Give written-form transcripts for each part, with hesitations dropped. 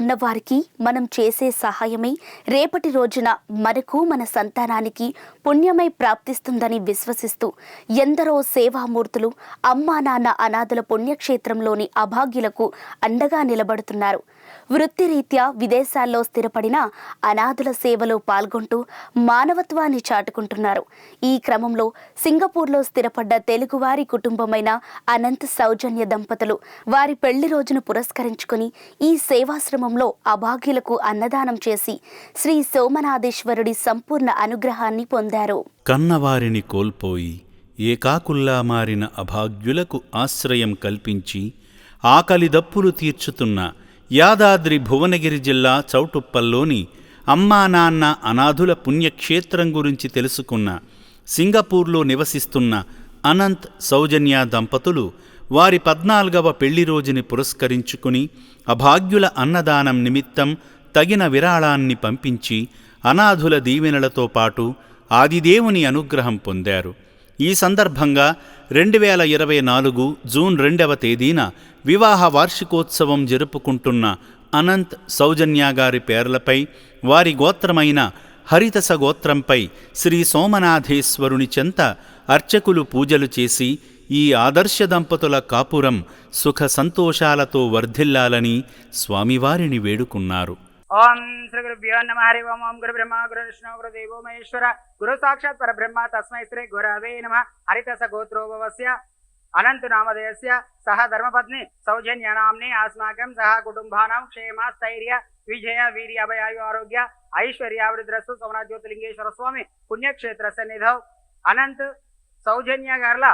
ఉన్నవారికి మనం చేసే సహాయమే రేపటి రోజున మనకు మన సంతానానికి పుణ్యమై ప్రాప్తిస్తుందని విశ్వసిస్తూ ఎందరో సేవామూర్తులు అమ్మా నాన్న అనాథల పుణ్యక్షేత్రంలోని అభాగ్యులకు అండగా నిలబడుతున్నారు. వృత్తిరీత్యా విదేశాల్లో స్థిరపడిన అనాథుల సేవలో పాల్గొంటూ మానవత్వాన్ని చాటుకుంటున్నారు. ఈ క్రమంలో సింగపూర్లో స్థిరపడ్డ తెలుగువారి కుటుంబమైన అనంత్ సౌజన్య దంపతులు వారి పెళ్లి రోజును పురస్కరించుకుని ఈ సేవాశ్రమంలో అభాగ్యులకు అన్నదానం చేసి శ్రీ సోమనాథేశ్వరుడి సంపూర్ణ అనుగ్రహాన్ని పొందారు. కన్నవారిని కోల్పోయి ఏకాకుల్లా మారిన అభాగ్యులకు ఆశ్రయం కల్పించి ఆకలి దప్పులు తీర్చుతున్న యాదాద్రి భువనగిరి జిల్లా చౌటుప్పల్లోని అమ్మా నాన్న అనాథుల పుణ్యక్షేత్రం గురించి తెలుసుకున్న సింగపూర్లో నివసిస్తున్న అనంత్ సౌజన్య దంపతులు వారి 14వ పెళ్లి రోజుని పురస్కరించుకుని అభాగ్యుల అన్నదానం నిమిత్తం తగిన విరాళాన్ని పంపించి అనాథుల దీవెనలతో పాటు ఆదిదేవుని అనుగ్రహం పొందారు. ఈ సందర్భంగా 2024 జూన్ 2వ తేదీన వివాహ వార్షికోత్సవం జరుపుకుంటున్న అనంత్ సౌజన్య గారి పేర్లపై వారి గోత్రమైన హరితస గోత్రంపై శ్రీ సోమనాథేశ్వరుని చెంత అర్చకులు పూజలు చేసి ఈ ఆదర్శ దంపతుల కాపురం సుఖ సంతోషాలతో వర్ధిల్లాలని స్వామివారిని వేడుకున్నారు. ఓం శ్రీ గురుభ్యో నమః. హరి ఓం. ఓం గురు బ్రహ్మ గురు విష్ణు గురు దేవో మహేశ్వర గురు సాక్షాత్ పరబ్రహ్మ తస్మై శ్రీ గురవే నమః. హరితస గోత్రోభవస్య అనంతు నామధేయస్య సహ ధర్మపత్ని సౌజన్య నామ్ని ఆస్మాకం సహ కుటుంబానాం క్షేమ స్థైర్య విజయ వీర్య అభయాయు ఆరోగ్య ఐశ్వర్యావృద్రస్సు సోమనాథ్ జ్యోతిలింగేశ్వర స్వామి పుణ్యక్షేత్ర సన్నిధౌ అనంత్ సౌజన్య గార్ల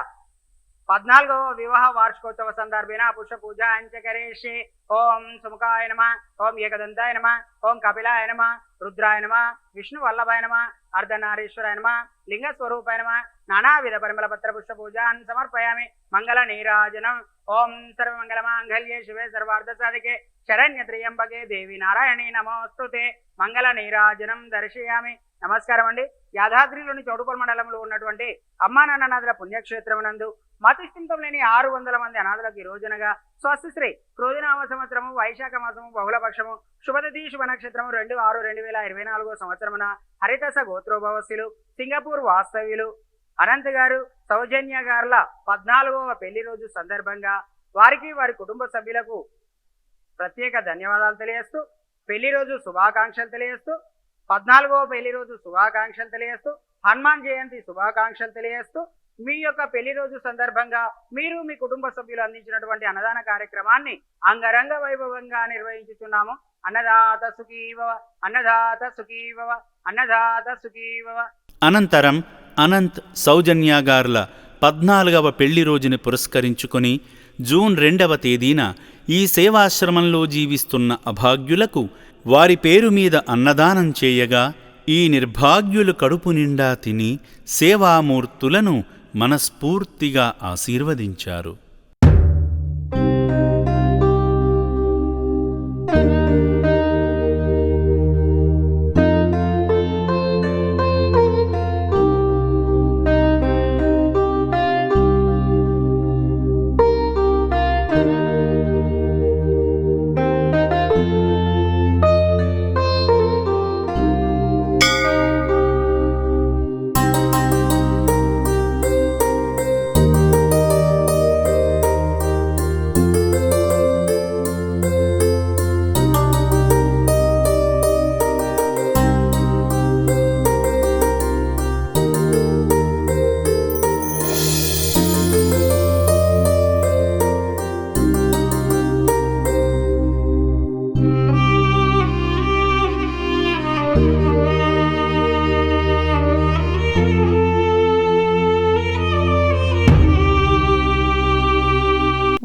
14వ వివాహ వార్షికోత్సవ సందర్భేన పుష్ప పూజ అంచకరేషే. ఓం సుముఖాయ నమః. ఓం ఏకదంతాయ నమః. ఓం కపిలాయ నమః. రుద్రాయ నమః. విష్ణు వల్లభాయ నమః. అర్ధనారీశ్వరాయ నమః. లింగస్వరూపాయ నమః. నానావిధ పరిమళ పత్ర పుష్ప పూజాన్ సమర్పయామి. మంగళ నీరాజనం. ఓం సర్వమంగళమాంగళ్యే శివే సర్వార్థ సాధికే శరణ్య త్ర్యంబకే దేవి నారాయణి నమోస్తుతే. మంగళ నీరాజనం దర్శయామి. నమస్కారం అండి. యాదాద్రిలోని చౌటుప్పల్ మండలంలో ఉన్నటువంటి అమ్మా నాన్న అనాథుల పుణ్యక్షేత్రం నందు మతిస్థితం లేని 600 మంది అనాథులకు ఈ రోజునగా స్వస్తిశ్రీ క్రోధినామ సంవత్సరము వైశాఖ మాసము బహుళపక్షము శుభతిథి శుభ నక్షత్రము 2/6/2024 సంవత్సరమున హరితస గోత్రోభవస్యులు సింగపూర్ వాస్తవ్యులు అనంత్ గారు సౌజన్య గార్ల 14వ పెళ్లి రోజు సందర్భంగా వారికి వారి కుటుంబ సభ్యులకు ప్రత్యేక ధన్యవాదాలు తెలియజేస్తూ పెళ్లి రోజు శుభాకాంక్షలు తెలియజేస్తూ 14వ పెళ్లి రోజు శుభాకాంక్షలు తెలియజేస్తూ హనుమాన్ జయంతి శుభాకాంక్షలు తెలియజేస్తూ మీ యొక్క పెళ్లి రోజు సందర్భంగా మీరు మీ కుటుంబ సభ్యులు అందించినటువంటి అన్నదాన కార్యక్రమాన్ని అంగరంగ వైభవంగా నిర్వహించుతున్నాము. అన్నదాత సుఖీభవ, అన్నదాత సుఖీభవ, అన్నదాత సుఖీభవ. అనంతరం అనంత్ సౌజన్య గార్ల 14వ పెళ్లి రోజుని పురస్కరించుకొని జూన్ 2వ తేదీన ఈ సేవాశ్రమంలో జీవిస్తున్న అభాగ్యులకు వారి పేరు మీద అన్నదానం చేయగా ఈ నిర్భాగ్యులు కడుపు నిండా తిని సేవామూర్తులను మనస్ఫూర్తిగా ఆశీర్వదించారు.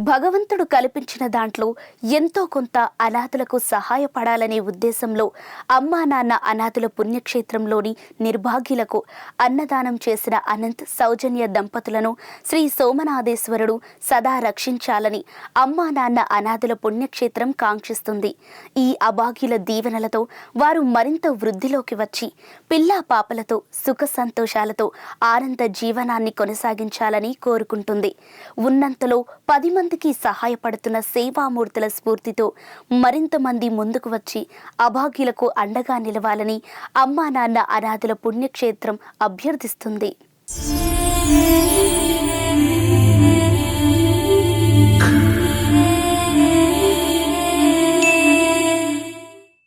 భగవంతుడు కల్పించిన దాంట్లో ఎంతో కొంత అనాథులకు సహాయపడాలనే ఉద్దేశంలో అమ్మా నాన్న అనాథుల పుణ్యక్షేత్రంలోని నిర్భాగ్యులకు అన్నదానం చేసిన అనంత్ సౌజన్య దంపతులను శ్రీ సోమనాథేశ్వరుడు సదా రక్షించాలని అమ్మా నాన్న అనాథుల పుణ్యక్షేత్రం కాంక్షిస్తుంది. ఈ అభాగ్యుల దీవెనలతో వారు మరింత వృద్ధిలోకి వచ్చి పిల్లా పాపలతో సుఖ సంతోషాలతో ఆనంద జీవనాన్ని కొనసాగించాలని కోరుకుంటుంది. ఉన్నంతలో 10 మందికి అందరికీ సహాయపడుతున్న సేవామూర్తుల స్ఫూర్తితో మరింత మంది ముందుకు వచ్చి అభాగ్యులకు అండగా నిలవాలని అమ్మా నాన్న అనాథుల పుణ్యక్షేత్రం అభ్యర్థిస్తుంది.